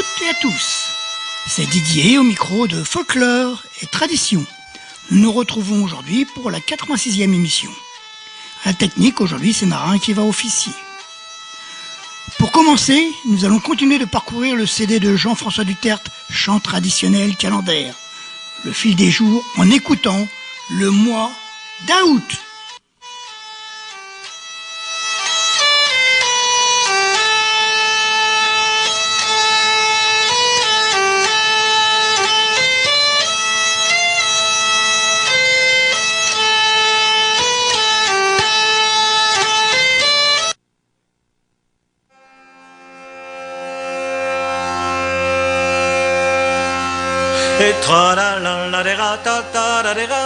toutes et à tous. C'est Didier au micro de Folklore et Tradition. Nous nous retrouvons aujourd'hui pour la 86e émission. À la technique, aujourd'hui, c'est Marin qui va officier. Pour commencer, nous allons continuer de parcourir le CD de Jean-François Dutertre, Chant traditionnel calendaire, le fil des jours en écoutant le mois d'août. Et tra la la la de ga ta ta la de ga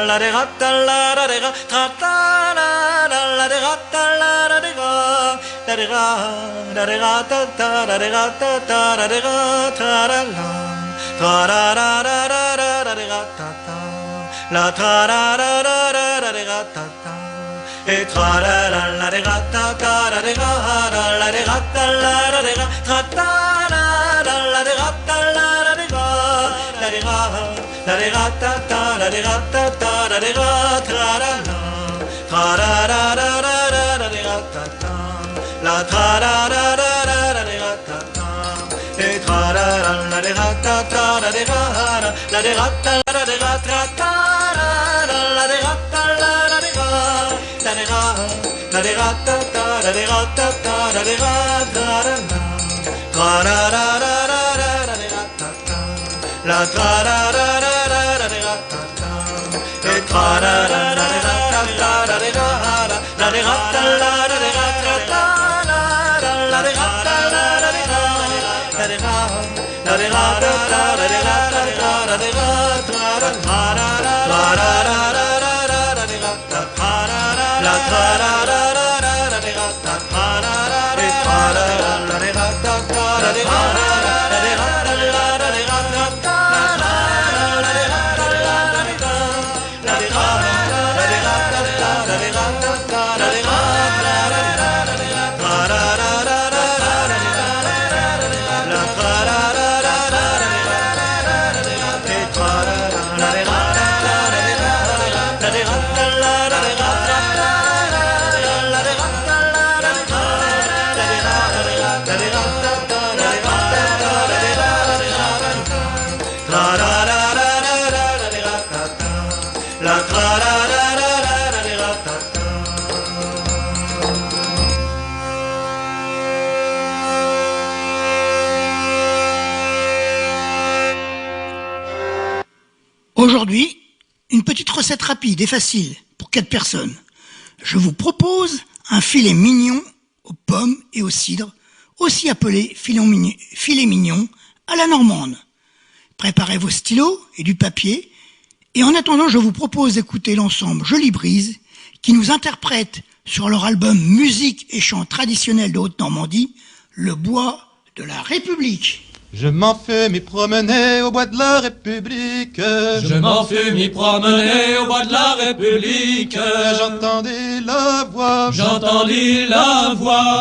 la de ga ta la de ga ta ta la la de ga ta la de ga la de ga ta ta la de ga ta ta la de ga ta la tra la la la la de ga ta ta la tra la la la de ga ta ta et tra la la de ga ta ta la de ga la de ga ta la de ga ta ta la de ga ta la la de ga ta ta la de ga ta ta la de ga tra la la la de ga ta ta la tra la la de ga ta ta et tra la de ga ta ta la de ga la de ga ta la de ga tra ta la de ga ta la de ga la de ga la de ga ta ta la de ga ta ta la de ga tra la la de ga ta ta la tra la la de ga ta ta et tra la la de ga ta ta la de ga la de ga ta la de ga tra ta la de ga ta la de ga la de ga la de ga ta ta la de ga ta ta la de ga tra la la de ga ta ta la tra la la de ga ta ta et tra la de ga ta ta la de ga la de ga ta la de ga ta ta Aujourd'hui, une petite recette rapide et facile pour 4 personnes. Je vous propose un filet mignon aux pommes et au cidre, aussi appelé filet mignon à la normande. Préparez vos stylos et du papier, et en attendant, je vous propose d'écouter l'ensemble Jolie Brise, qui nous interprète sur leur album Musique et chants traditionnels de Haute-Normandie, Le bois de la République. Je m'en fus m'y promener au bois de la République. Je m'en fus m'y promener au bois de la République. J'entendis la voix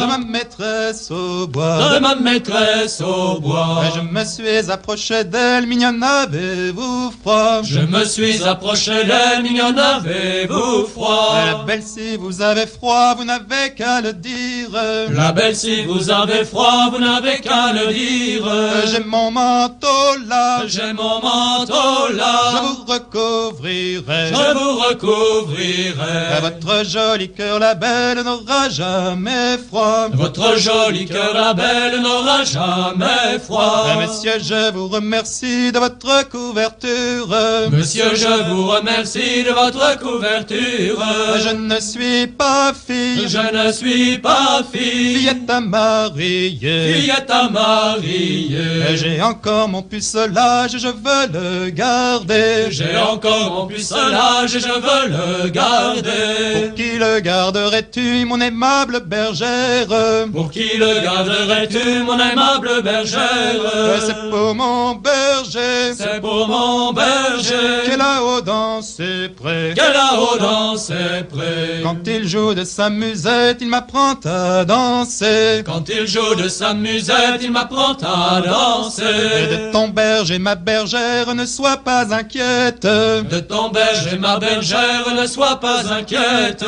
de ma maîtresse au bois. De ma maîtresse au bois. Je me suis approché d'elle, mignonne, avez-vous froid? Je me suis approché d'elle, mignonne, avez-vous froid? La belle, si vous avez froid, vous n'avez qu'à le dire. La belle, si vous avez froid, vous n'avez qu'à le dire. J'ai mon manteau là, j'ai mon manteau là, je vous recouvrirai, je vous recouvrirai. Votre joli cœur, la belle, n'aura jamais froid. Votre joli cœur, la belle, n'aura jamais froid. Monsieur, je vous remercie de votre couverture. Monsieur, je vous remercie de votre couverture. Je ne suis pas fille, je ne suis pas fille, fillette à marier, fillette à marier. J'ai encore mon pucelage, je veux le garder. J'ai encore mon pucelage, je veux le garder. Pour qui le garderais-tu, mon aimable bergère? Pour qui le garderais-tu, mon aimable bergère? C'est pour mon berger, c'est pour mon berger, qui est là-haut dans ses prés, qui est là-haut dans ses prés. Quand il joue de sa musette, il m'apprend à danser. Quand il joue de sa musette, il m'apprend à danser. danser. Et de ton berger, ma bergère, ne sois pas inquiète. De ton berger, ma bergère, ne sois pas inquiète.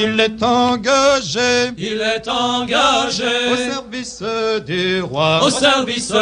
Il est engagé Il est engagé au service du roi. au service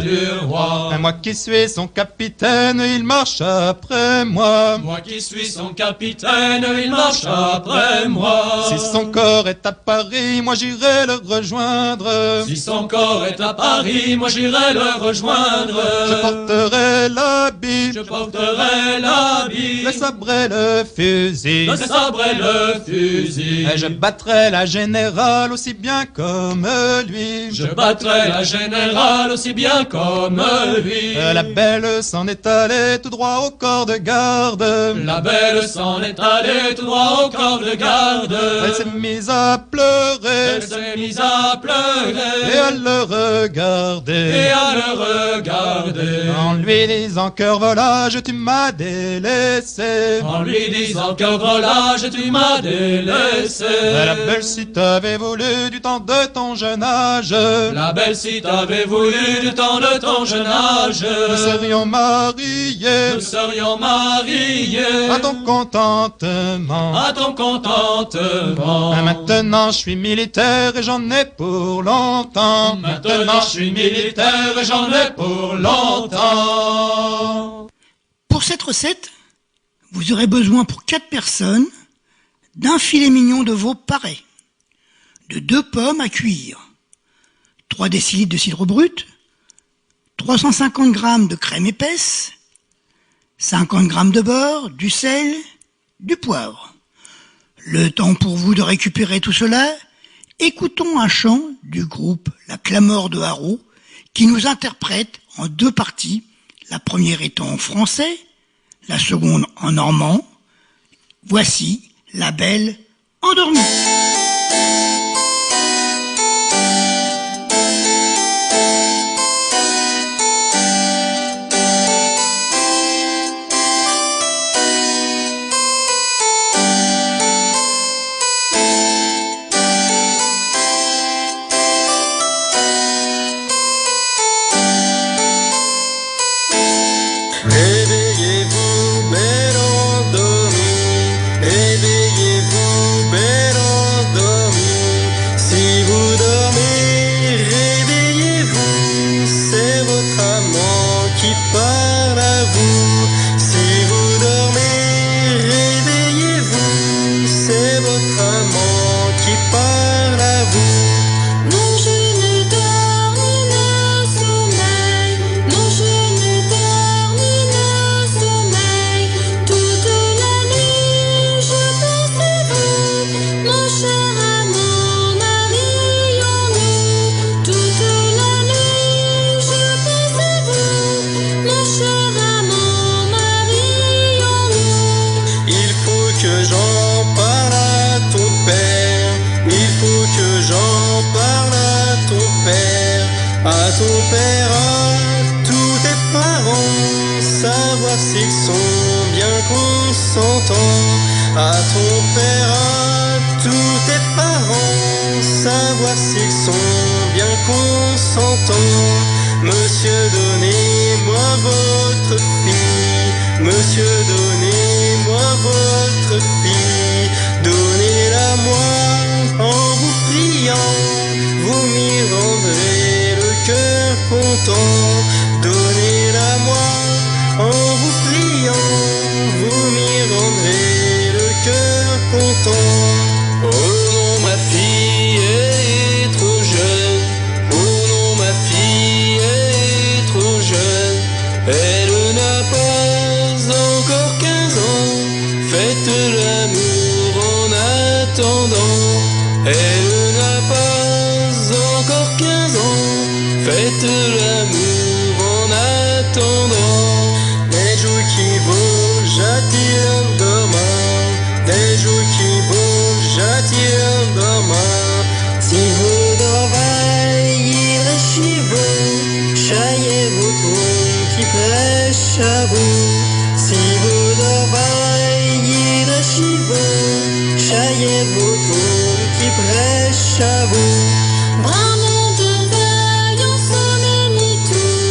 du roi. Et moi qui suis son capitaine, il marche après moi. Moi qui suis son capitaine, il marche après moi. Si son corps est à Paris, moi j'irai le rejoindre. Si son corps est à Paris, moi j'irai le rejoindre. Je porterai l'habit, Je porterai l'habit, le sabre et le fusil. le sabre et le fusil. Et je battrai la générale aussi bien comme lui. Je battrai la générale aussi bien comme lui. La belle s'en est allée tout droit au corps de garde. La belle s'en est allée tout droit au corps de garde. Elle s'est mise à pleurer Elle s'est mise à pleurer et à le regarder. et à le regarder. En lui disant cœur volage, tu m'as délaissé. En lui disant que volage, tu m'as délaissé. La belle si t'avais voulu du temps de ton jeune âge, La belle si t'avais voulu du temps de ton jeune âge, nous serions mariés nous serions mariés à ton contentement. à ton contentement. Maintenant je suis militaire et j'en ai pour longtemps. Maintenant je suis militaire et j'en ai pour longtemps. Pour cette recette, vous aurez besoin pour 4 personnes d'un filet mignon de veau paré, de 2 pommes à cuire, 3 décilitres de cidre brut, 350 g de crème épaisse, 50 g de beurre, du sel, du poivre. Le temps pour vous de récupérer tout cela, écoutons un chant du groupe La Clameur de Haro qui nous interprète en 2 parties, la première étant en français, la seconde en normand. Voici La Belle Endormie. Réveillez-vous, belle endormie, réveillez-vous, belle endormie. Si vous dormez, réveillez-vous, c'est votre amant qui parle à vous. Si vous dormez, réveillez-vous, c'est votre amant qui parle à vous. Non, je ne dors ni ne sommeille. Non, je ne dors ni ne sommeille. Toute la nuit, je pense à vous, mon cher amant, marions-nous. Toute la nuit, je pense à vous, mon cher amant, marions-nous. Il faut que j'en parle à ton père. Il faut que j'en parle à ton père. À ton père, à tous tes parents. Savoir s'ils sont bien consentants. À ton père, à tous tes parents. Savoir s'ils sont bien consentants. Monsieur, donnez-moi votre fille. Monsieur, donnez-moi votre fille. Donnez-la-moi en vous priant. Vous m'y rendrez le cœur content. Donnez-la-moi en vous priant. Vous m'y rendrez le cœur content. Oh non, ma fille est trop jeune. Oh non, ma fille est trop jeune. Elle n'a pas encore 15 ans. Faites l'amour en attendant. Elle n'a pas encore 15 ans. Faites l'amour en attendant. Des jours qui vont, j'attire demain. Des jours qui vont, j'attire demain. Si vous dormez, chez vous, chaillez vos trous qui prêchent à vous. Si vous dormez, chez vous, chaillez vos trous qui prêchent à vous. Bramant de veille, en sommeil ni tout.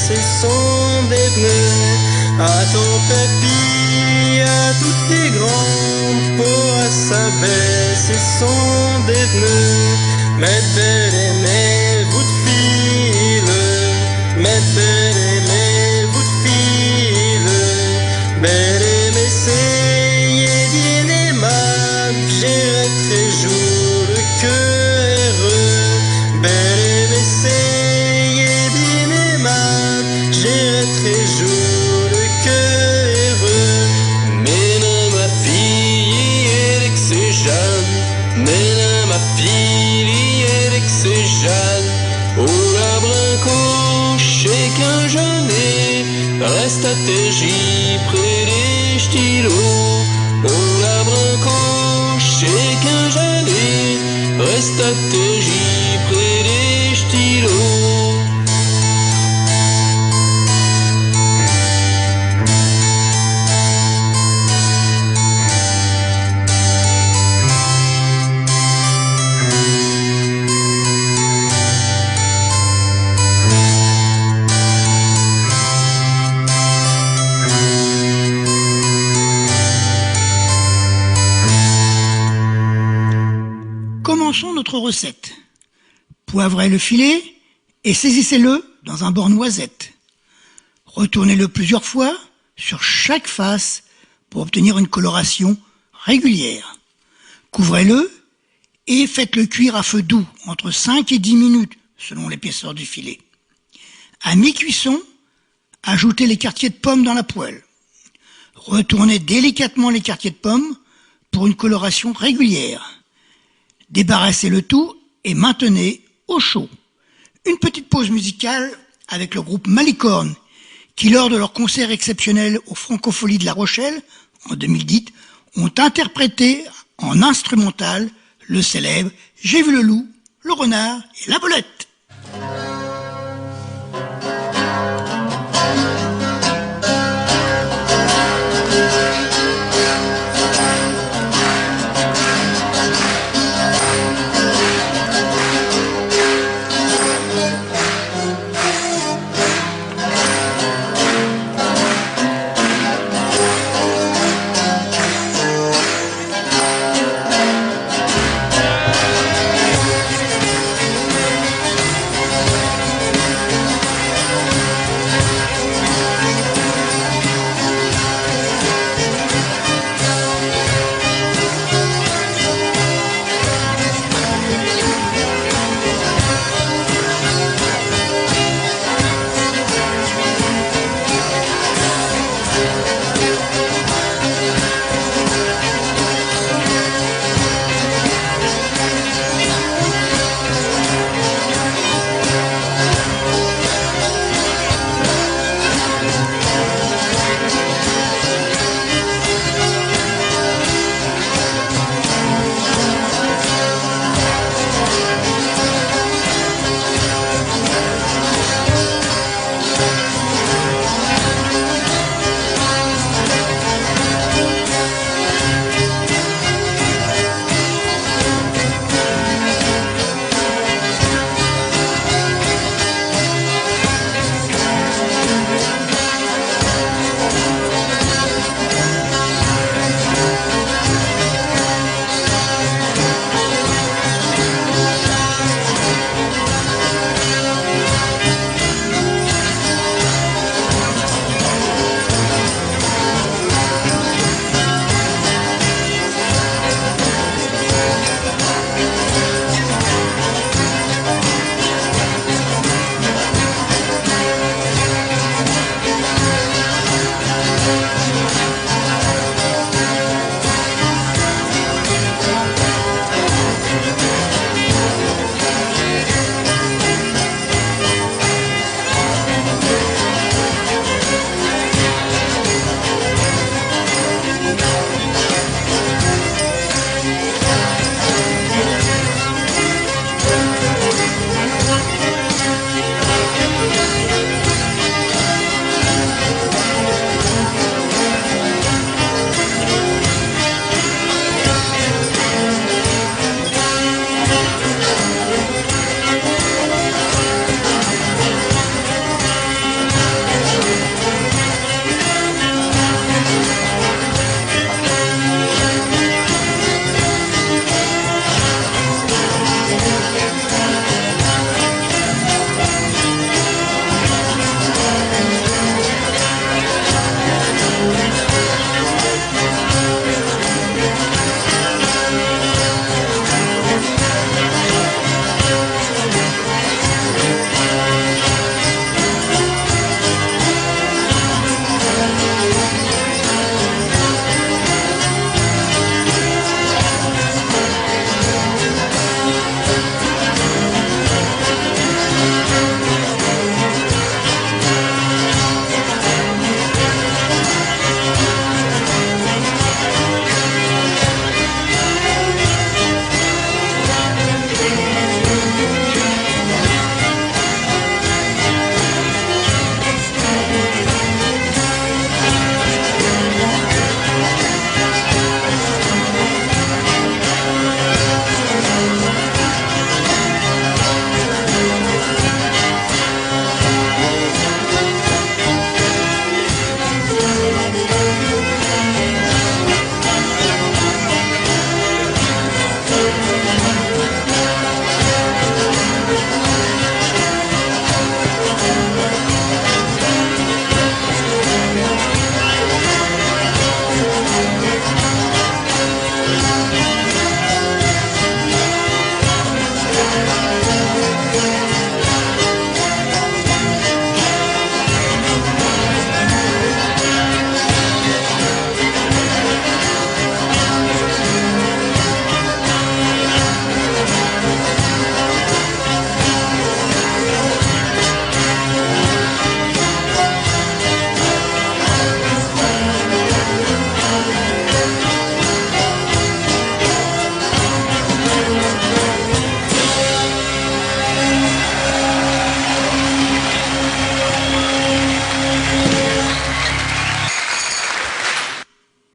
ce sont des pneus. À ton papy, à tous tes grands, pour à sa belle, ce sont des pneus. Mais belle aimée, vous de file, mais belle aimée, vous de file, belle aimée, c'est bien aimable, j'irai très jour le cœur heureux. Belle aimée, c'est bien aimable, j'irai très jour le cœur heureux. Mais là, ma fille, elle est que c'est Jeanne, mais là, ma fille, elle est que c'est Jeanne. Oh la brincoche, c'est qu'un jeunet, reste à tergis près des stylos. Oh la brincoche, c'est qu'un jeunet, reste à tergis près des stylos. Commençons notre recette. Poivrez le filet et saisissez-le dans un bord noisette. Retournez-le plusieurs fois sur chaque face pour obtenir une coloration régulière. Couvrez-le et faites-le cuire à feu doux entre 5 et 10 minutes selon l'épaisseur du filet. À mi-cuisson, ajoutez les quartiers de pommes dans la poêle. Retournez délicatement les quartiers de pommes pour une coloration régulière. Débarrassez le tout et maintenez au chaud. Une petite pause musicale avec le groupe Malicorne qui, lors de leur concert exceptionnel aux Francopholies de La Rochelle en 2010, ont interprété en instrumental le célèbre « J'ai vu le loup, le renard et la belette ».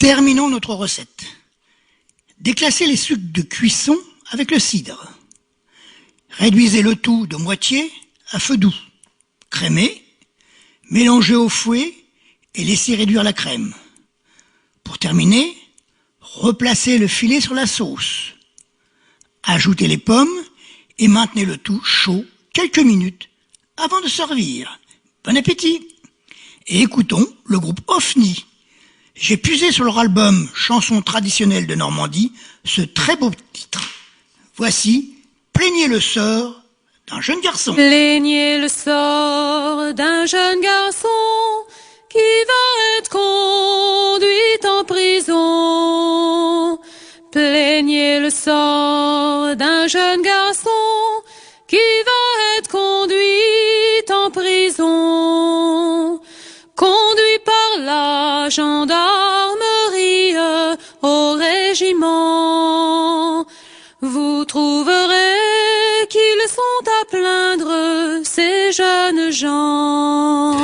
Terminons notre recette. Déclassez les sucs de cuisson avec le cidre. Réduisez le tout de moitié à feu doux. Crémez, mélangez au fouet et laissez réduire la crème. Pour terminer, replacez le filet sur la sauce. Ajoutez les pommes et maintenez le tout chaud quelques minutes avant de servir. Bon appétit! Et écoutons le groupe Ofni. J'ai puisé sur leur album Chansons traditionnelles de Normandie ce très beau titre. Voici Plaignez le sort d'un jeune garçon. Plaignez le sort d'un jeune garçon qui va être conduit en prison. Plaignez le sort d'un jeune garçon qui va être conduit en prison. Conduit par la gendarmerie au régiment. Vous trouverez qu'ils sont à plaindre, ces jeunes gens.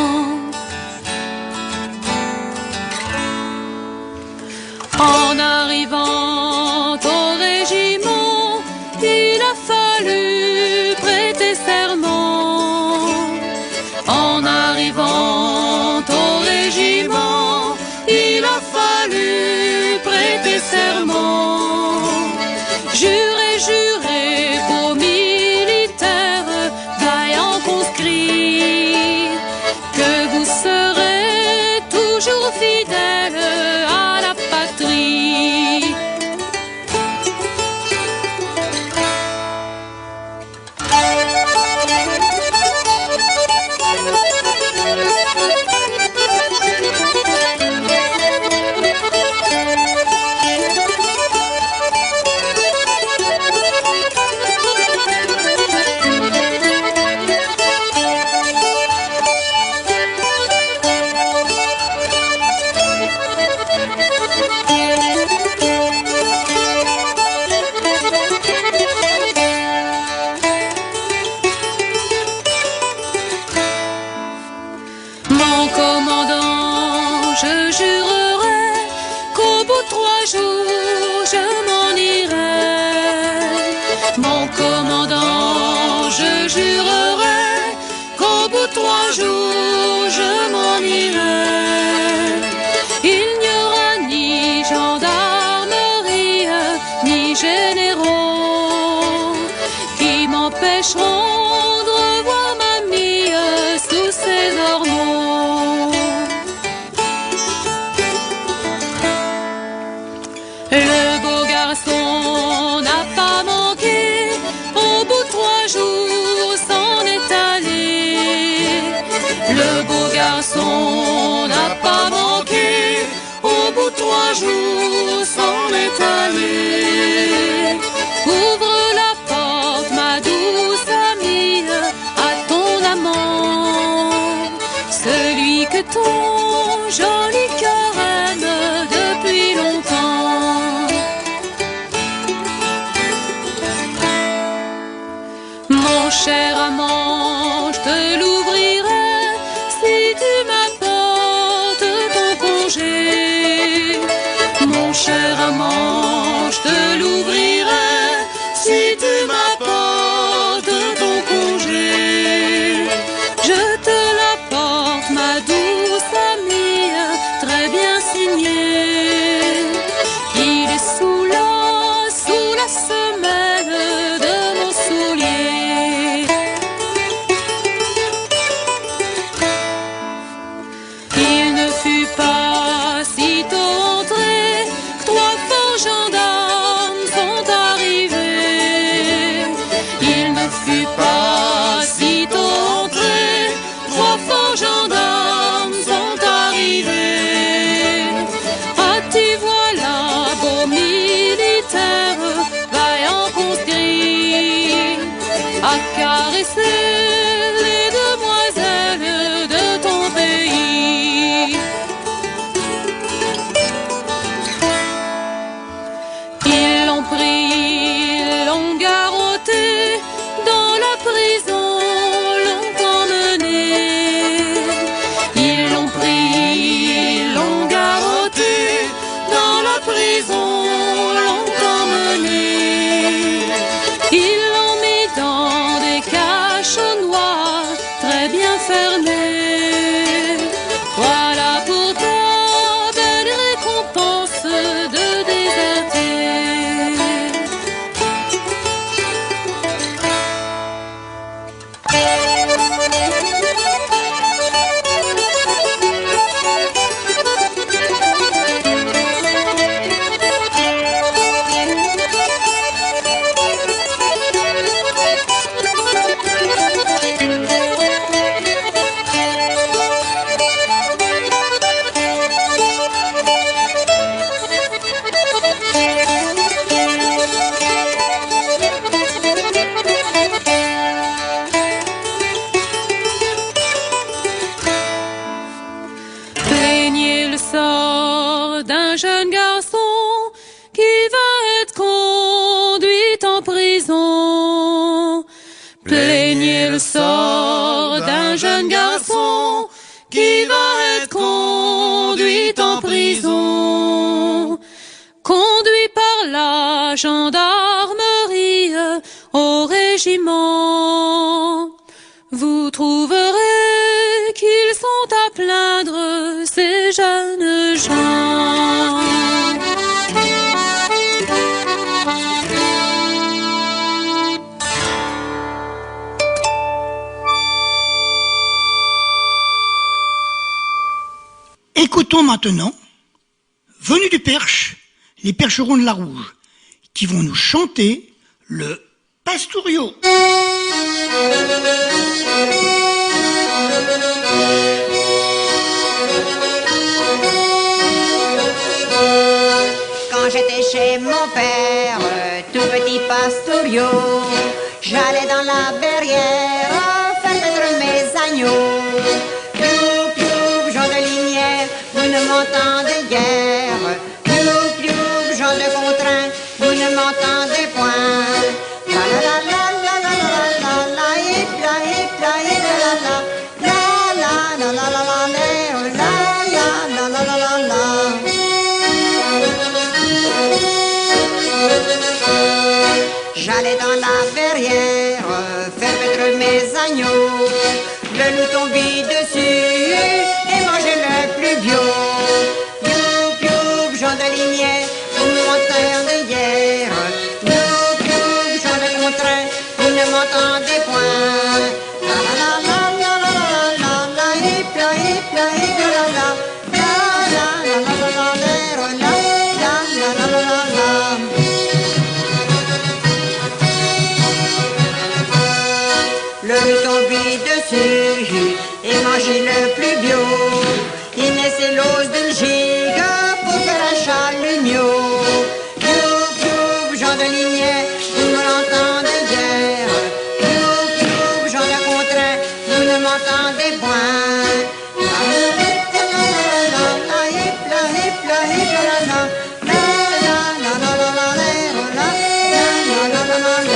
En arrivant au régiment, il a fallu prêter serment. En arrivant au régiment, il a fallu prêter serment. Jurez, jurez, vos militaires, vaillants conscrits, que vous serez toujours fidèles à la patrie. Mon commandant, je jurerai qu'au bout de 3 jours, je m'en irai. Mon commandant, je jurerai qu'au bout de 3 jours, je m'en irai. Il n'y aura ni gendarmerie, ni généraux qui m'empêcheront de revoir mamie sous ses ormeaux. Le beau garçon n'a pas manqué, au bout de 3 jours s'en est allé. Le beau garçon n'a pas manqué, au bout de 3 jours s'en est allé. Ouvre la porte, ma douce amie, à ton amant, celui que ton joli cœur aime depuis longtemps. Mon cher amant, je te l'ouvrirai si tu m'apportes ton congé. Mon cher amant, je te l'ouvrirai si tu m'apportes ton congé. Je te l'apporte, ma douce amie. Plaignez le sort d'un jeune garçon qui va être conduit en prison. Plaignez le sort d'un jeune garçon qui va être conduit en prison. Conduit par la gendarmerie au régiment. Vous trouverez qu'ils sont à plaindre, ces jeunes gens. Écoutons maintenant, venus du Perche, les Percherons de la Rouge, qui vont nous chanter le Pastouriot. Quand j'étais chez mon père, tout petit Pastouriot, j'allais dans la verrière faire paître mes agneaux. Piou, piou, Jean de Linière, vous ne m'entendez guère. Piou, piou, Jean de Contrain, vous ne m'entendez point. La la la la la la la la la, hip la hip la hip la la la la la la la la la la la la. J'allais dans la verrière faire paître mes agneaux. Le loup tombait dessus et mangeait le plus vieux. Youp, youp, Jean de Linière, vous m'entendez hier. Youp, youp, Jean de Contrain, vous ne m'entendez point. La la la la la la la la, hip la hip la hip la la la la la la la la la la la la la. Le loup tombait dessus et mangeait le plus bio. Il naissait l'os d'une gigue pour faire un chalumeau. Youp, youp, Jean de Linière, vous ne l'entendez guère. Youp, youp, Jean de Contrain, vous ne m'entendez point. La la la la la la, hip la hip la hip la la la la la la la la la la la la.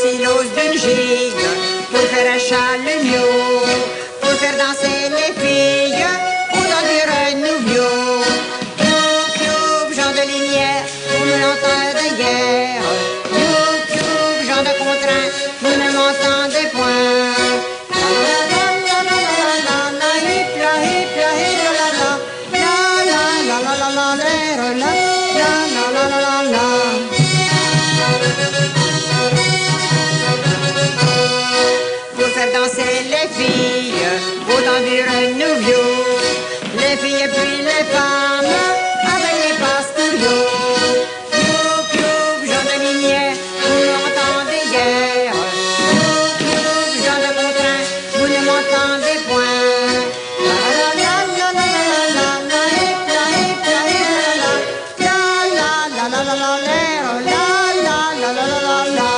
C'est l'os d'une gigue pour faire un chalumeau, pour faire danser les filles autour du renouveau. Youp, youp, Jean de Linière, vous ne l'entendez guère. Youp, youp, Jean de Contrain, vous ne m'entendez point. La la la la la la la, hip la hip la hip la la la la la la la la la la la la la. Danser les filles au temps du renouveau, les filles et puis les femmes avec les pastouriaux. Youp, youp, Jean de Linière, vous m'entendez guère. Youp, youp, Jean de Contrain, vous ne m'entendez point. La la la la la la la, hip la hip la hip la la la la la la la la la la la.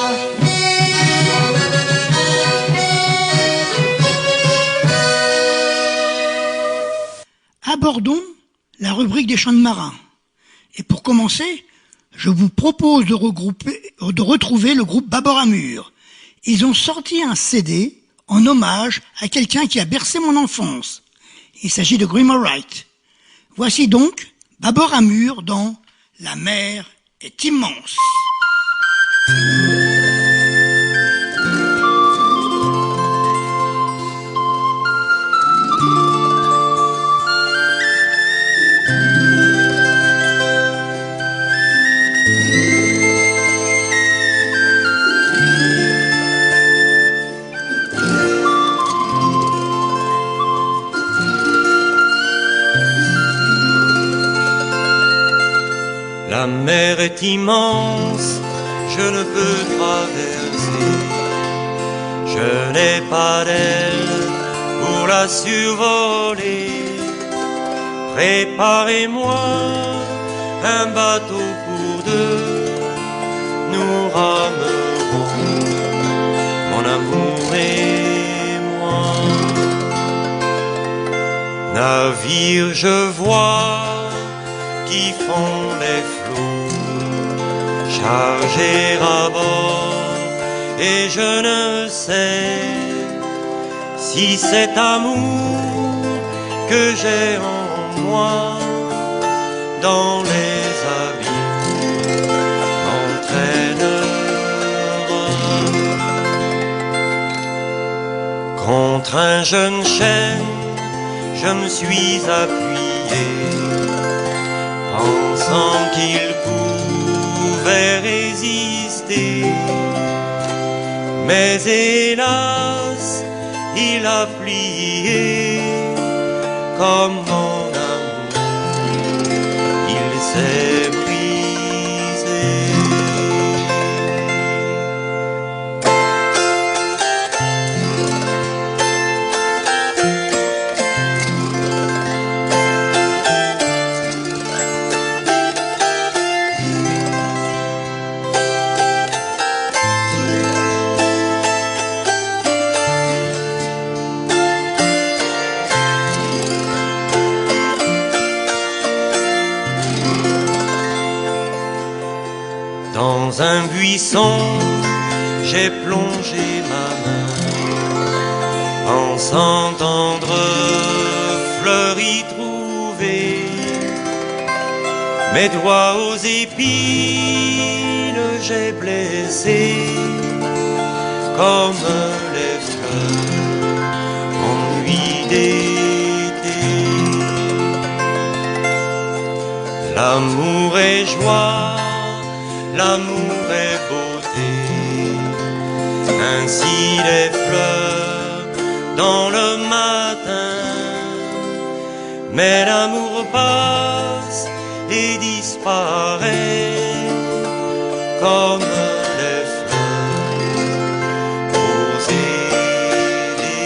Abordons la rubrique des chants de marins. Et pour commencer, je vous propose de retrouver le groupe Bâbord à Mur. Ils ont sorti un CD en hommage à quelqu'un qui a bercé mon enfance. Il s'agit de Grima Wright. Voici donc Bâbord à Mur dans La mer est immense. est immense, je ne peux traverser. Je n'ai pas d'aile pour la survoler. Préparez-moi un bateau pour deux, nous ramerons, mon amour et moi. Navire, je vois qui font les flots, chargés à bord, et je ne sais si cet amour que j'ai en moi dans les abîmes m'entraînera. Contre un jeune chêne, je me suis appuyé, pensant qu'il pouvait résister. Mais hélas, il a plié comme mon amour, il s'est brisé. Dans un buisson, j'ai plongé ma main, pensant tendre fleur y trouver. Mes doigts aux épines, j'ai blessé comme les fleurs en nuit d'été. L'amour est joie, l'amour est beauté, ainsi les fleurs dans le matin. Mais l'amour passe et disparaît comme les fleurs rosées d'été.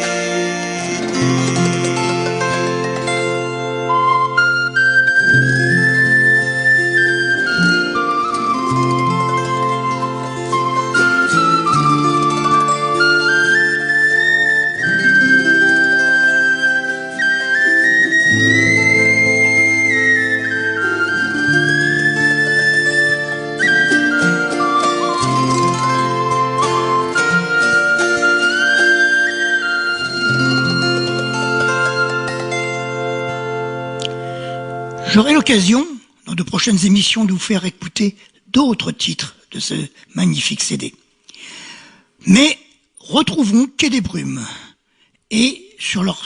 J'aurai l'occasion, dans de prochaines émissions, de vous faire écouter d'autres titres de ce magnifique CD. Mais retrouvons Quai des Brumes. Et sur leur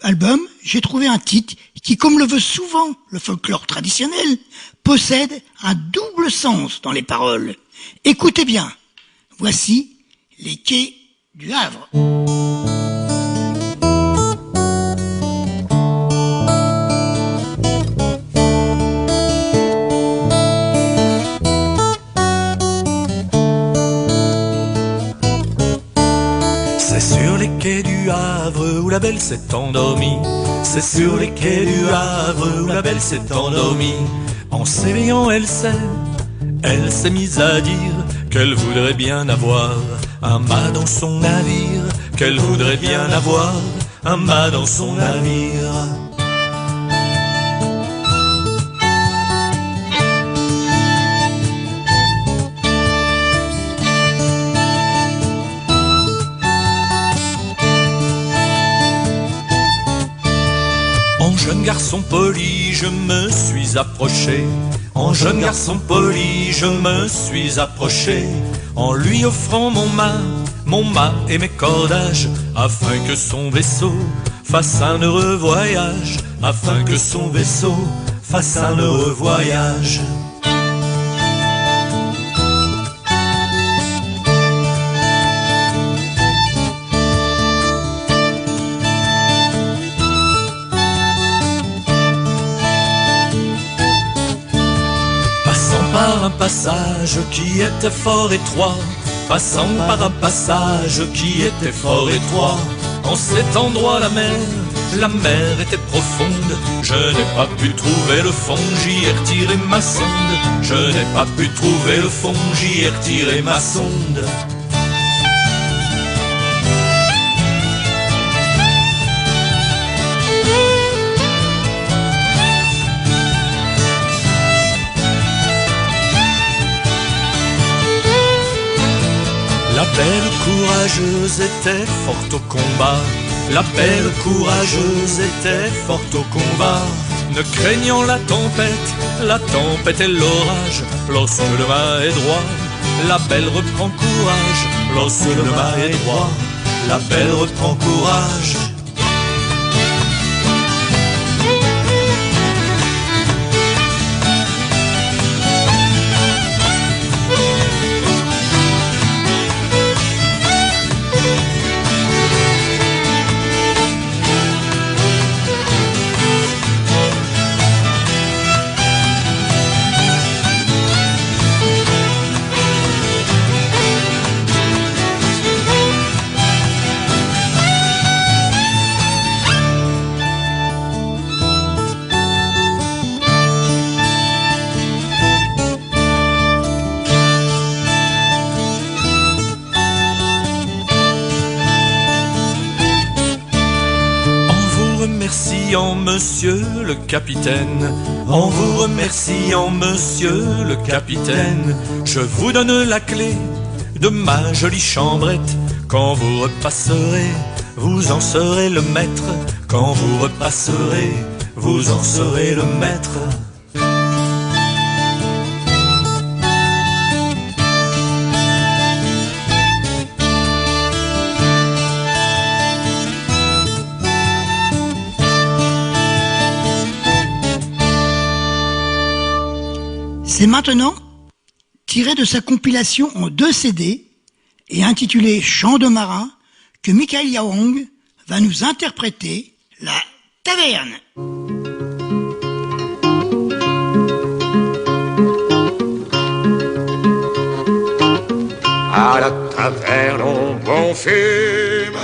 album, j'ai trouvé un titre qui, comme le veut souvent le folklore traditionnel, possède un double sens dans les paroles. Écoutez bien, voici les quais du Havre. C'est sur les quais du Havre où la belle s'est endormie. C'est sur les quais du Havre où la belle s'est endormie. En s'éveillant, elle s'est mise à dire qu'elle voudrait bien avoir un mât dans son navire, qu'elle voudrait bien avoir un mât dans son navire. Jeune garçon poli, je me suis approché. En jeune garçon poli, je me suis approché. En lui offrant mon mât et mes cordages, afin que son vaisseau fasse un heureux voyage, afin que son vaisseau fasse un heureux voyage. Par passage qui était fort étroit, passant par un passage qui était fort étroit. En cet endroit la mer était profonde. Je n'ai pas pu trouver le fond, j'y ai retiré ma sonde. Je n'ai pas pu trouver le fond, j'y ai retiré ma sonde. La belle courageuse était forte au combat. La belle courageuse était forte au combat. Ne craignant la tempête et l'orage. Lorsque le mât est droit, la belle reprend courage. Lorsque le mât est droit, la belle reprend courage. Monsieur le capitaine, en vous remerciant, monsieur le capitaine, je vous donne la clé de ma jolie chambrette. Quand vous repasserez, vous en serez le maître. Quand vous repasserez, vous en serez le maître. C'est maintenant, tiré de sa compilation en 2 CD et intitulé Chant de marin, que Michael Yaong va nous interpréter La Taverne. À la taverne on bon fume,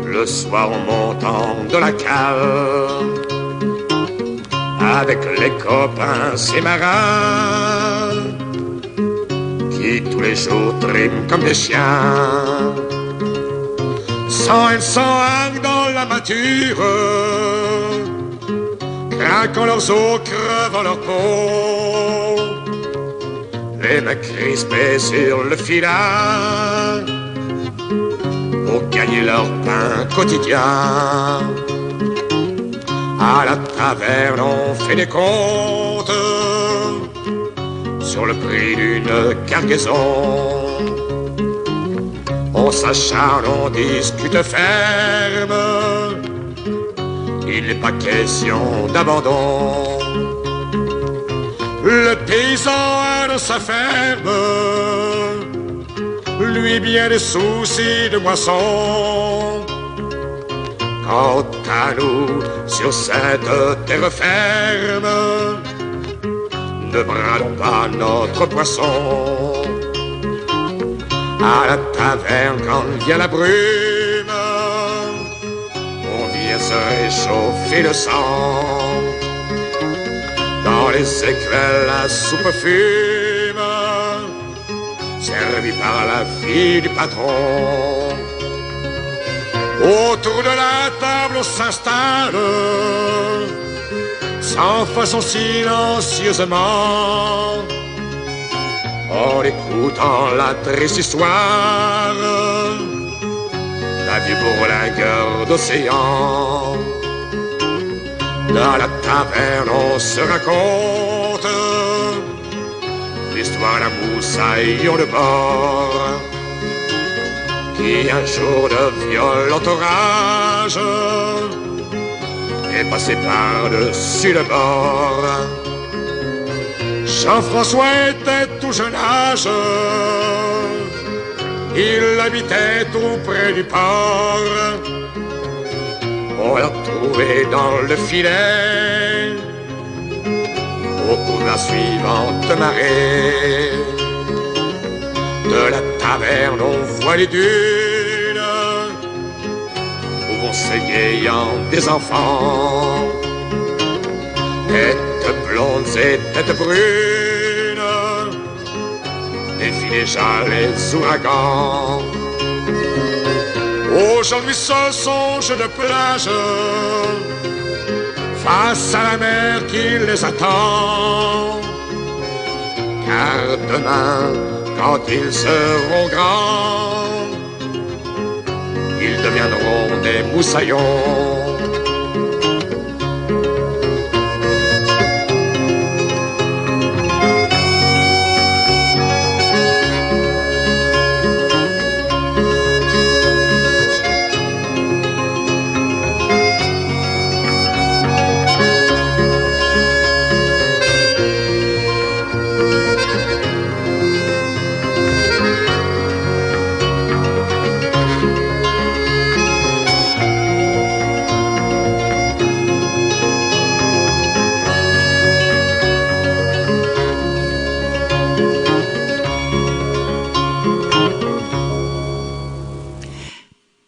le soir en montant de la cave. Avec les copains, ces marins qui tous les jours triment comme des chiens. 101 dans la mâture, craquant leurs os, crevant leur peau. Les mains crispées sur le filin pour gagner leur pain quotidien. À la taverne on fait des comptes sur le prix d'une cargaison. On s'acharne, on discute ferme, il n'est pas question d'abandon. Le paysan a de sa ferme, lui bien des soucis de moisson. Quant à nous, sur cette terre ferme, ne bradons pas notre poisson. À la taverne, quand vient la brume, on vient se réchauffer le sang. Dans les écuelles, la soupe fume, servie par la fille du patron. Autour de la table on s'installe, sans façon silencieusement, en écoutant la triste histoire d'un vieux bourlingueur d'océan. Dans la taverne on se raconte l'histoire d'un moussaillon de bord qui un jour de violent orage est passé par-dessus le bord. Jean-François était tout jeune âge, il habitait tout près du port. On l'a trouvé dans le filet, au cours de la suivante marée. De la taverne on voit les dunes où vont s'égayant des enfants, têtes blondes et têtes brunes, défilent déjà les ouragans. Aujourd'hui ce sont jeux de plage face à la mer qui les attend. Car demain, quand ils seront grands, ils deviendront des moussaillons.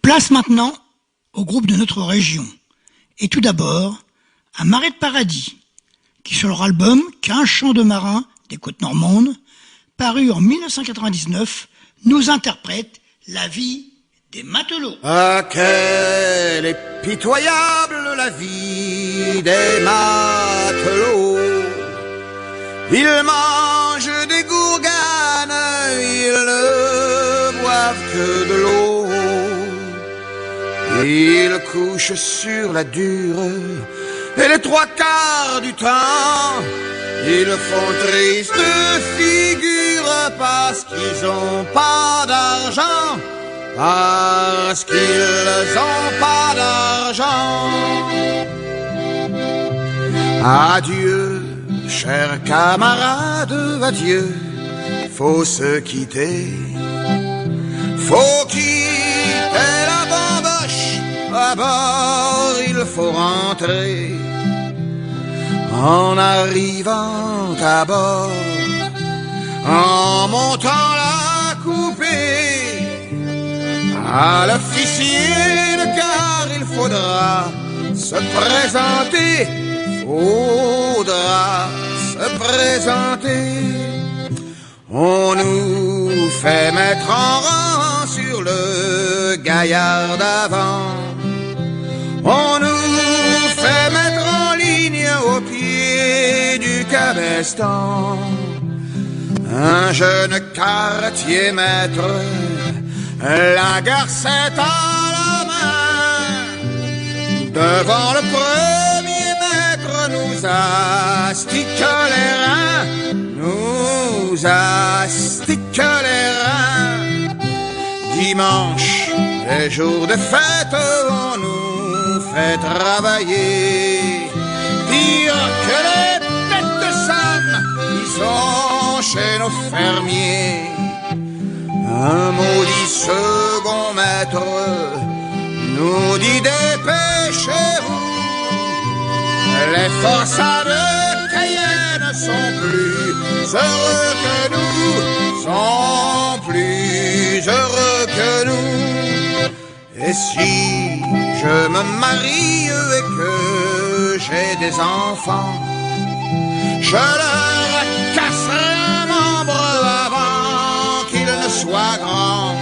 Place maintenant au groupe de notre région. Et tout d'abord, à Marais de Paradis, qui sur leur album 15 chants de marins des côtes normandes, paru en 1999, nous interprète la vie des matelots. Ah, quelle est pitoyable la vie des matelots. Ils mangent des gourganes, ils ne boivent que de l'eau. Ils couchent sur la dure et les trois quarts du temps, ils font triste figure parce qu'ils ont pas d'argent, parce qu'ils ont pas d'argent. Adieu, chers camarades, adieu, faut se quitter, faut quitter la bamboche, à bord il faut rentrer. En arrivant à bord, en montant la coupée, à l'officier de car il faudra se présenter, faudra se présenter. On nous fait mettre en rang sur le gaillard d'avant, on nous fait mettre en ligne au pied du cabestan. Un jeune quartier maître, la garcette à la main, devant le premier maître nous astique les reins, nous astique les reins. Dimanche, les jours de fête, on nous fait travailler, pire que les têtes de Sam qui sont chez nos fermiers. Un maudit second maître nous dit dépêchez-vous, les forçats de Cayenne sont plus heureux que nous, sont plus heureux que nous. Et si je me marie et que j'ai des enfants, je leur casserai un membre avant qu'ils ne soient grands.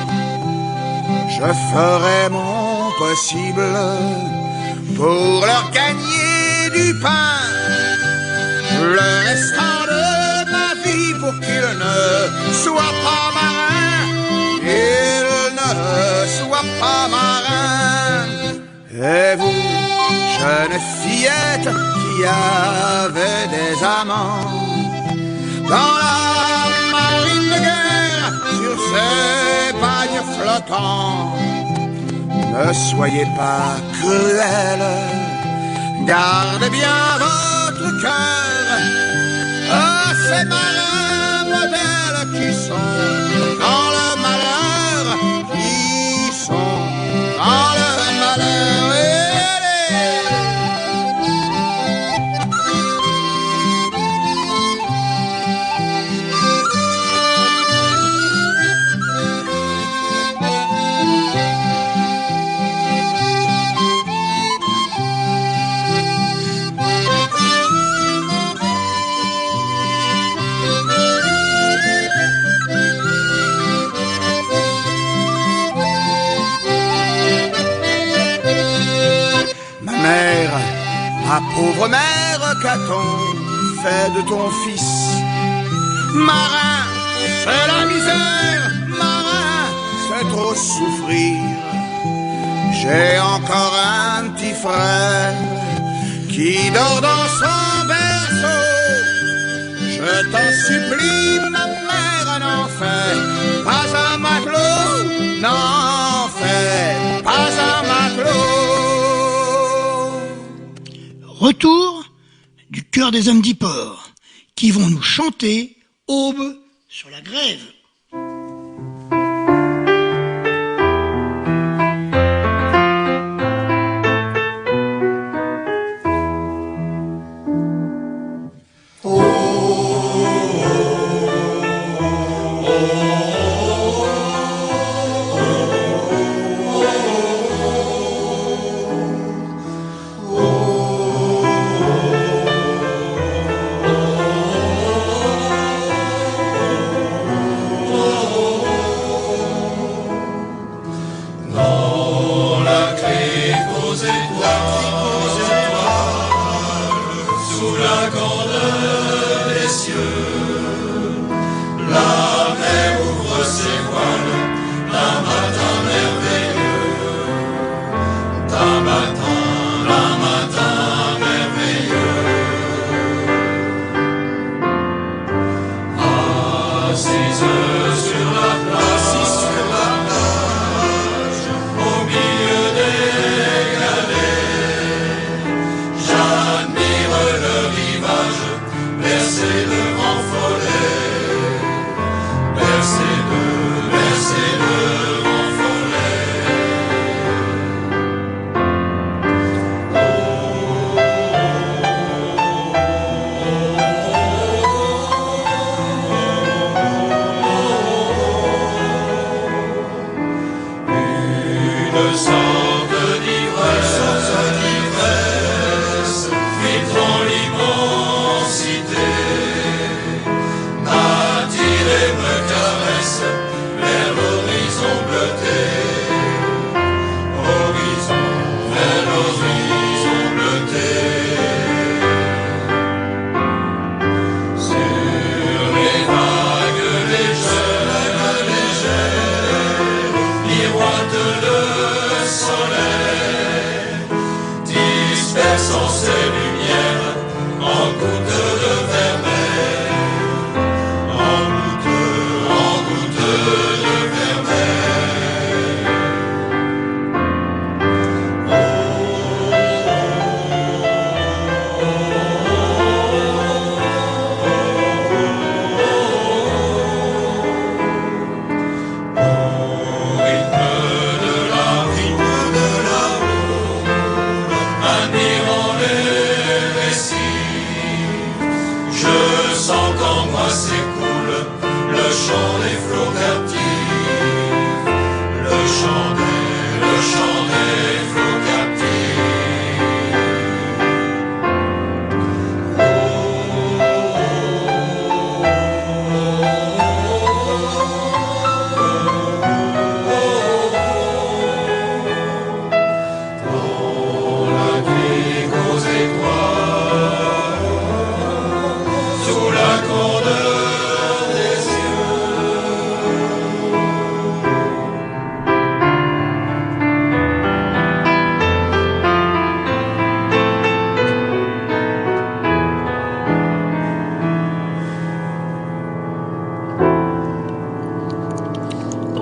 Je ferai mon possible pour leur gagner du pain, le restant de ma vie pour qu'ils ne soient pas marins, qu'ils ne soient pas marins. Et vous, jeune fillette qui avait des amants, dans la marine de guerre, sur ces bagnes flottants, ne soyez pas cruelle, gardez bien votre cœur à ces marins modèles qui sont dans le malheur, qui sont dans le malheur. Pauvre mère, qu'a-t-on fait de ton fils? Marin, c'est la misère, marin, c'est trop souffrir. J'ai encore un petit frère qui dort dans son berceau. Je t'en supplie, ma mère, n'en fais pas un matelot, n'en fais pas un matelot. Retour du chœur des hommes d'Yport, qui vont nous chanter Aube sur la grève.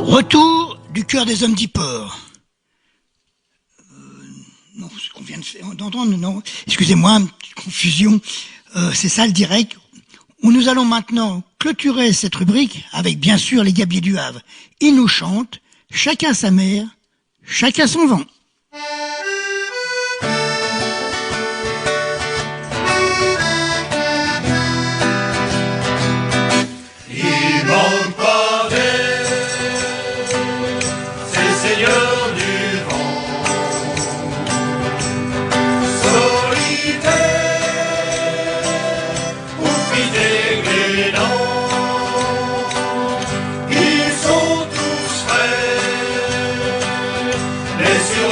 Retour du chœur des hommes d'Yport. Non, ce qu'on vient d'entendre, non, excusez-moi, une petite confusion, c'est ça le direct. Nous allons maintenant clôturer cette rubrique avec bien sûr les Gabiers du Havre. Ils nous chantent, chacun sa mère, chacun son vent. Il manque pas d'air, c'est Seigneur du vent, solitaire, ou fidèle et lent. Ils sont tous frères, mais sur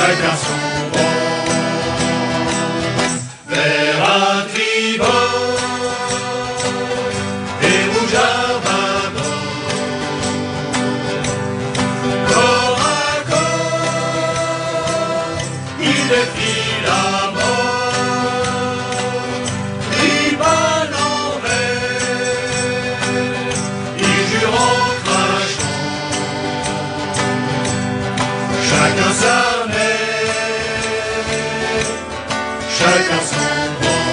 chacun son vent, vers un tribord et rouge à bâbord, corps à corps, il défie la mort, ribane en verre, il jure en crachant, chacun sa mère, chacun son vent.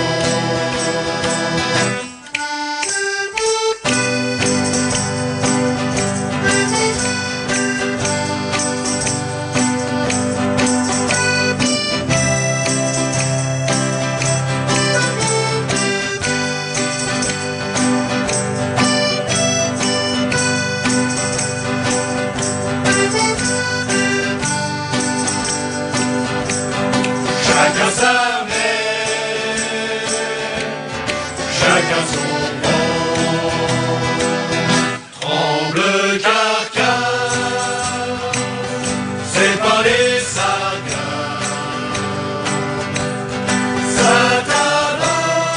Chacun sa mère, chacun son vent. Tremble Carcasse, c'est pas les sagas. Ça tabasse,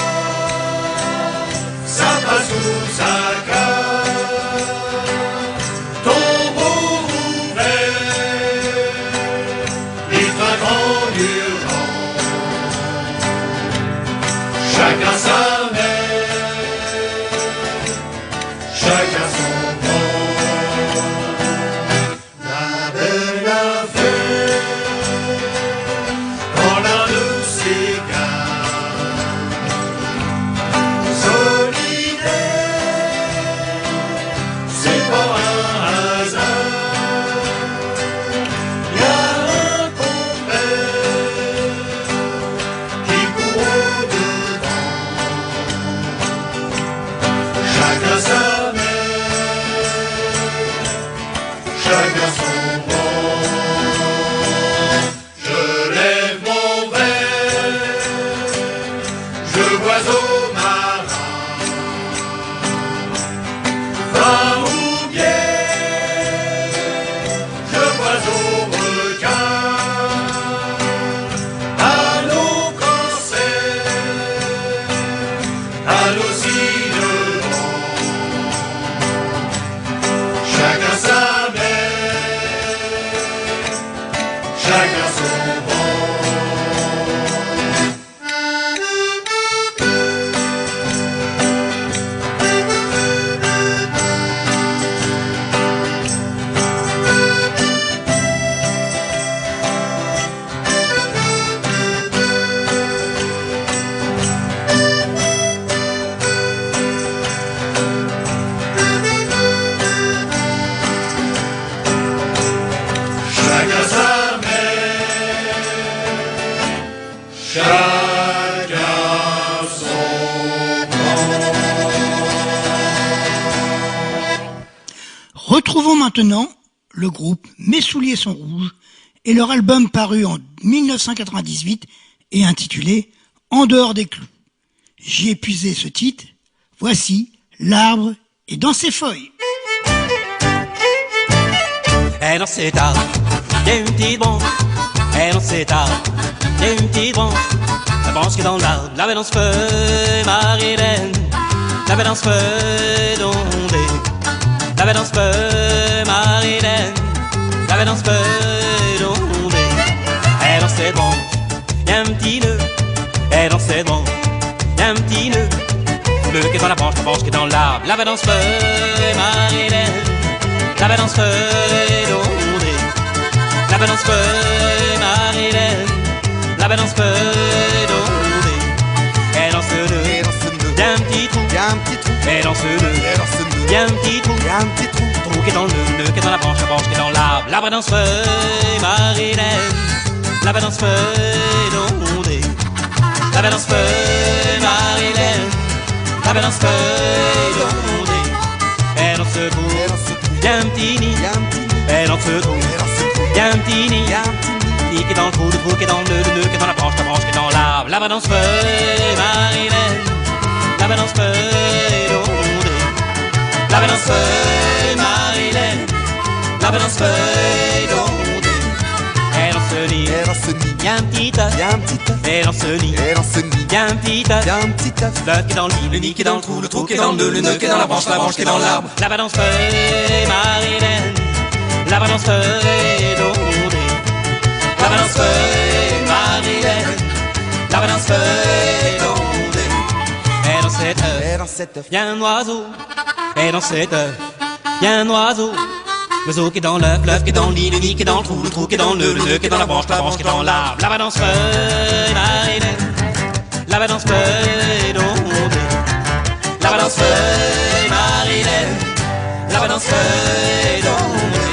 ça passe ou ça casse. Tombeau ouvert, il trinque en hurlant. Chacun sa mère, chacun son vent. La belle affaire, quand l'un de ces gars solidaire, c'est pas un hasard. Y a un compère qui court au-devant. Chacun sa mère, chacun son vent. Je lève mon verre, je bois au marin, vin ou bière, je bois au requin, à nos cancers, à nos cygnes. Chacun sa mère, chacun son vent. Chacun sa mère, chacun son vent. Retrouvons maintenant le groupe Mes souliers sont rouges et leur album paru en 1998 et intitulé En dehors des clous. J'y ai puisé ce titre. Voici L'arbre est dans ses feuilles. Et dans cet arbre, il y a une petite branche. Et dans cet arbre, il y a une petite branche. La branche qui est dans l'arbre, la belle dans ce feu, Marie-Hélène. La belle dans ce feu, d'ondé. La belle dans ce feu, Marie-Hélène. La belle dans ce feu, d'ondé. Et dans cette branche, il y a un petit nœud. Et dans cette branche, il y a un petit nœud. Le nœud qui est dans la branche qui est dans l'arbre. La belle dans ce feu, Marie-Hélène. La belle dans ce feu, d'ondé. La belle dans ce feu, Marie-Hélène. La belle dans ce feu, d'ondé. Et dans ce nœud, il y a un petit trou. Et dans ce nœud, il y a un petit trou. Trou qui est dans le nœud qui est dans la branche qui est dans l'arbre. La belle dans ce feu, Marie-Hélène. La belle dans ce feu, d'ondé. La belle dans ce feu, Marie-Hélène. La belle dans ce feu, d'ondé. Et dans ce trou, il y a un petit nid. Et dans ce trou, il y a un petit nid. Nid qui est dans le trou, le trou qui est dans le nœud qui est dans la branche qui est dans l'arbre. La belle dans ce feu, Marie-Hélène. La belle dans ce feu, d'ondé. La belle dans ce feu, Marie-Hélène. La belle dans ce feu, d'ondé. Et dans ce ce lit, Et dans ce nid, y'a un petit œuf. y a un petit œuf. Et dans ce lit, Et dans ce nid, y'a un petit œuf. y a un petit œuf. L'œuf qui est dans le lit, le nid qui est dans le trou, le trou qui est dans le nœud qui est dans la branche qui est dans l'arbre. La balance feuille Marilène, la balance feuille Dondé. La balance feuille Marilène, la balance feuille Dondé. Et dans cet œuf, Et dans cet œuf, y'a un oiseau. Et dans cet œuf, y'a un oiseau. L'oiseau qui est dans l'œuf, l'œuf qui est dans le lit, le nid qui est dans le trou qui est dans le nœud qui est dans la branche qui est dans l'arbre. La balance feuille Marilène, la balance feuille Dondé. La balance feuille Marilène, la balance feuille Dondé.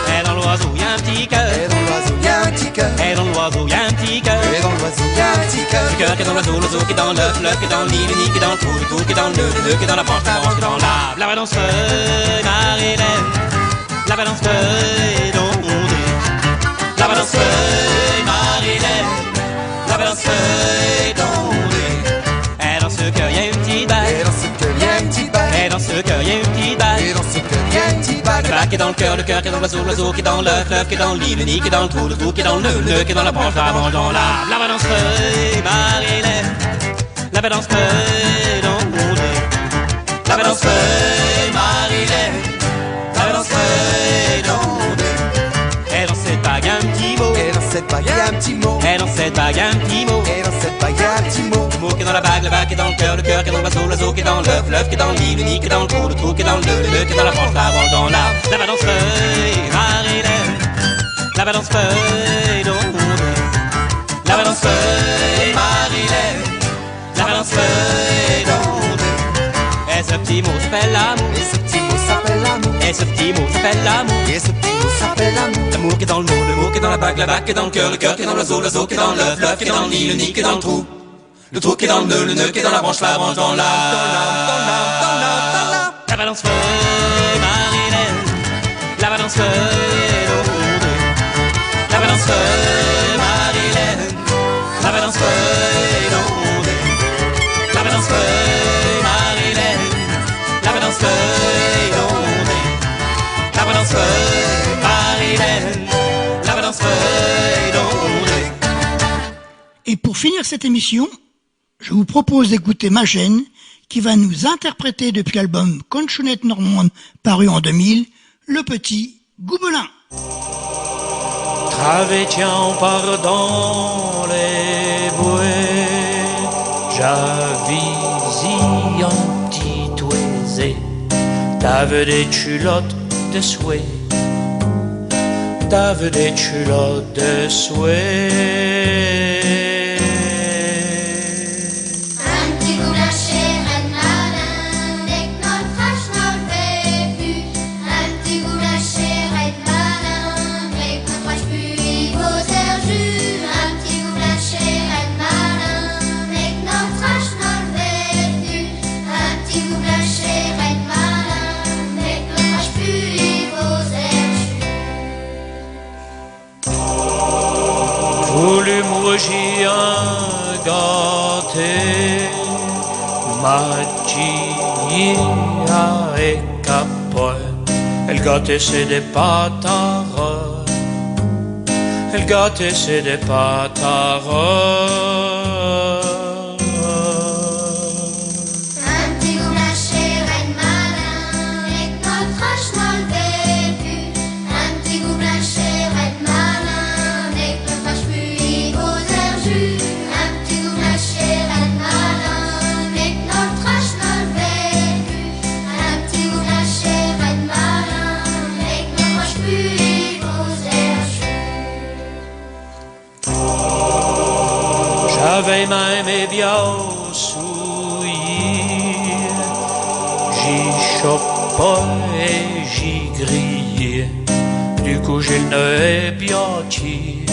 Et dans l'oiseau y'a un petit cœur. et dans l'oiseau, y a un petit cœur. Et dans l'oiseau y'a un petit cœur. Et dans l'oiseau, y a un petit cœur. Le cœur qui est dans l'oiseau, l'oiseau qui est dans l'œuf, l'œuf qui est dans le lit, le nid qui est dans le trou qui est dans le nœud qui est dans la branche qui est dans l'arbre. La balance feuille Marilène, la balance feuille Dondé. La balance feuille Marilène, la balance feuille Dondé. Et dans ce cœur y'a une petite bague. Et dans ce cœur, y a une petite bague. Et dans ce cœur y'a une petite bague. Et dans ce cœur, y a une petite bague. Le bague qui est dans le cœur qui est dans l'oiseau, l'oiseau qui est dans l'œuf, l'œuf qui est dans le lit, le nid qui est dans le trou qui est dans le nœud qui est dans la branche dans l'arbre. La balance feuille Marilène, la balance feuille Dondé. La balance feuille Marilène, la balance feuille Dondé. Et dans cette bague y'a un petit mot. Et dans cette bague, y a un petit mot. Et dans cette bague y'a un petit mot. Et dans cette bague, y a un petit mot. Le mot qui est dans la bague qui est dans le cœur qui est dans l'oiseau, l'oiseau qui est dans l'œuf, l'œuf qui est dans le lit, le nid qui est dans le trou qui est dans le nœud qui est dans la branche dans l'arbre. La balance feuille Marilène, la balance feuille Dondé. La balance feuille Marilène, la balance feuille Dondé. Et ce petit mot s'appelle l'amour. Et ce petit mot s'appelle l'amour. Et ce petit mot s'appelle l'amour. Et ce petit mot s'appelle l'amour. L'amour qui est dans le mot qui est dans la bague qui est dans le cœur qui est dans l'oiseau, l'oiseau qui est dans l'œuf, l'œuf qui est dans le nid qui est dans le trou qui est dans le nœud qui est dans la branche dans l'arbre. La balance feuille Marilène, la balance feuille Dondé. La balance feuille Marilène, la balance feuille Dondé. La balance feuille Marilène, la balance feuille Dondé. La balance feuille Marilène, la balance feuille Dondé. Et pour finir cette émission, je vous propose d'écouter Magène, qui va nous interpréter depuis l'album Conchounette Normande paru en 2000, Le Petit Gobelin. Travétiant par-dans les bouées, j'avisi un petit oisé, t'avais des culottes de souhait, t'avais des culottes de souhait. J'ai un gâté, magia et capote. Elle gâtait ses des pataras, elle gâtait ses des pataras. J'avais même et bien souillé, j'y chopé et j'y grillé. Du coup j'ai le nez bien tiré,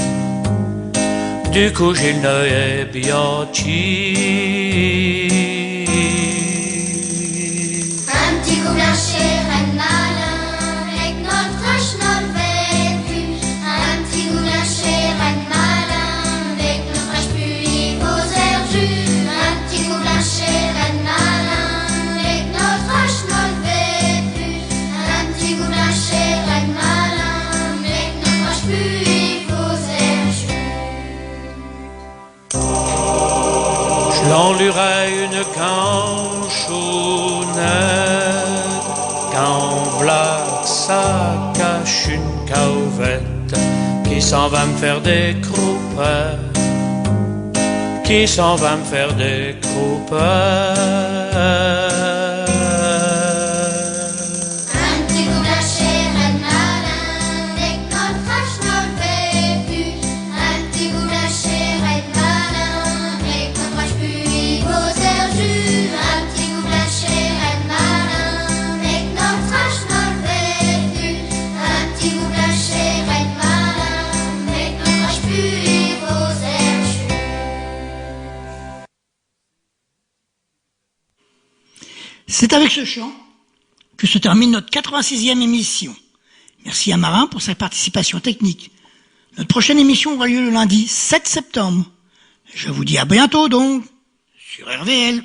du coup j'ai le nez bien tiré. Un petit gobelin chez Reine Malin, avec notre hache, notre vécu. Un petit gobelin chez Reine Malin, avec notre hache puis vos airs jus. Un petit gobelin chez Reine Malin, avec notre hache, notre vécu. Un petit gobelin chez Reine Malin, avec notre hache puis vos airs dans l'oreille une canchounette, quand black ça cache une cauvette qui s'en va me faire des croupettes, qui s'en va me faire des croupettes. C'est avec ce chant que se termine notre 86e émission. Merci à Marin pour sa participation technique. Notre prochaine émission aura lieu le lundi 7 septembre. Je vous dis à bientôt donc, sur RVL.